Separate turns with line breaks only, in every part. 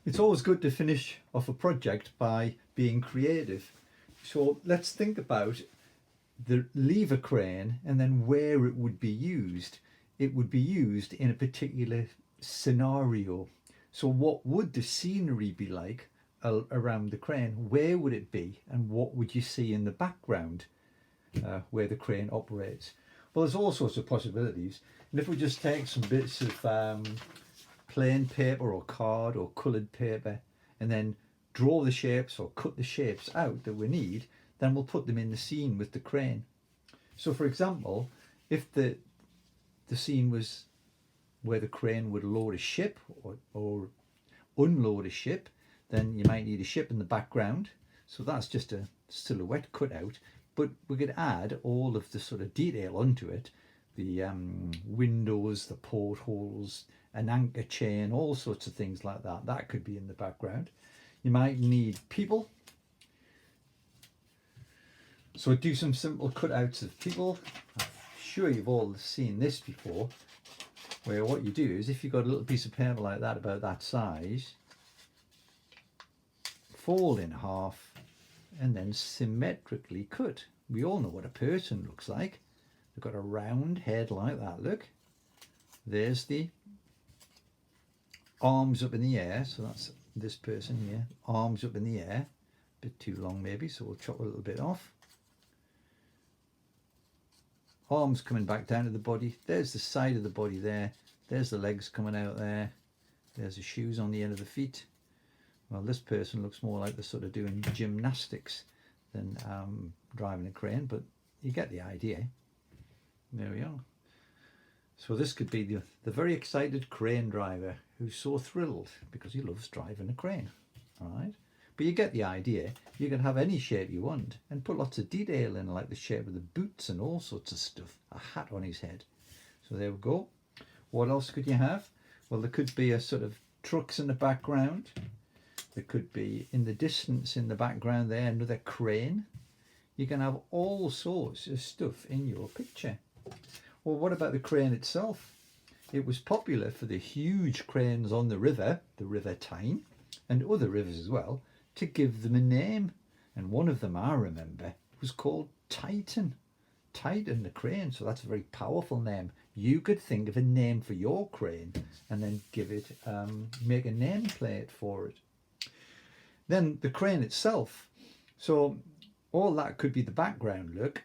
It's always good to finish off a project by being creative. So let's think about the lever crane and then where it would be used. It would be used in a particular scenario. So what would the scenery be like around the crane? Where would it be, and what would you see in the background where the crane operates? Well, there's all sorts of possibilities. And if we just take some bits of plain paper or card or coloured paper and then draw the shapes or cut the shapes out that we need, then we'll put them in the scene with the crane. So for example, if the scene was where the crane would load a ship or unload a ship, then you might need a ship in the background. So that's just a silhouette cut out, but we could add all of the sort of detail onto it, the windows, the portholes, an anchor chain, all sorts of things like that. That could be in the background. You might need people. So do some simple cutouts of people. I'm sure you've all seen this before, where what you do is, if you've got a little piece of paper like that, about that size, fold in half and then symmetrically cut. We all know what a person looks like. They've got a round head like that, look. There's the arms up in the air, so that's this person here, arms up in the air. A bit too long maybe, so we'll chop a little bit off. Arms coming back down to the body. There's the side of the body there. There's the legs coming out there. There's the shoes on the end of the feet. Well, this person looks more like they're sort of doing gymnastics than driving a crane, but you get the idea. There we are. So this could be the very excited crane driver who's so thrilled because he loves driving a crane, all right? But you get the idea. You can have any shape you want and put lots of detail in, like the shape of the boots and all sorts of stuff. A hat on his head. So there we go. What else could you have? Well, there could be a sort of trucks in the background. There could be, in the distance in the background there, another crane. You can have all sorts of stuff in your picture. Well, what about the crane itself? It was popular for the huge cranes on the River Tyne, and other rivers as well, to give them a name. And one of them, I remember, was called Titan. Titan the crane, so that's a very powerful name. You could think of a name for your crane and then give it, make a nameplate for it. Then the crane itself, so all that could be the background look,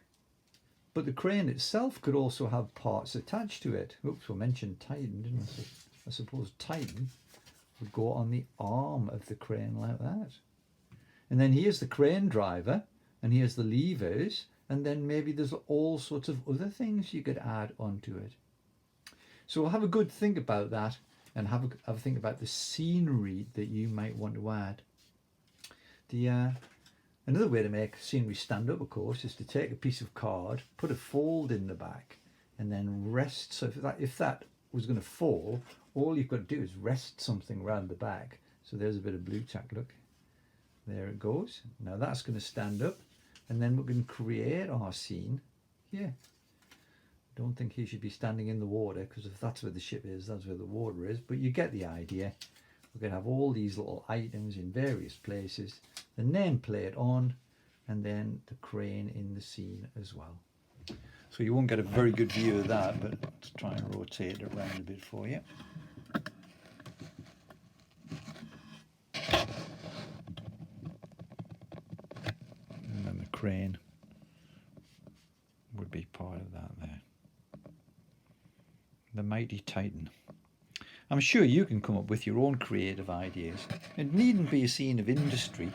but the crane itself could also have parts attached to it. Oops, we mentioned Titan, didn't we? So I suppose Titan would go on the arm of the crane like that. And then here's the crane driver, and here's the levers, and then maybe there's all sorts of other things you could add onto it. So have a good think about that, and have a think about the scenery that you might want to add. Another way to make scenery stand up, of course, is to take a piece of card, put a fold in the back, and then rest. So if that was going to fall, all you've got to do is rest something around the back. So there's a bit of blue tack, look. There it goes. Now that's going to stand up, and then we're going to create our scene here. Don't think he should be standing in the water, because if that's where the ship is, that's where the water is. But you get the idea. We're going to have all these little items in various places, the nameplate on, and then the crane in the scene as well. So you won't get a very good view of that, but let's try and rotate it around a bit for you. And then the crane would be part of that there. The mighty Titan. I'm sure you can come up with your own creative ideas. It needn't be a scene of industry.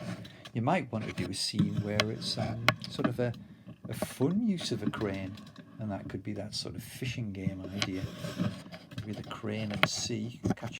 You might want to do a scene where it's sort of a fun use of a crane, and that could be that sort of fishing game idea. Maybe the crane at sea, catch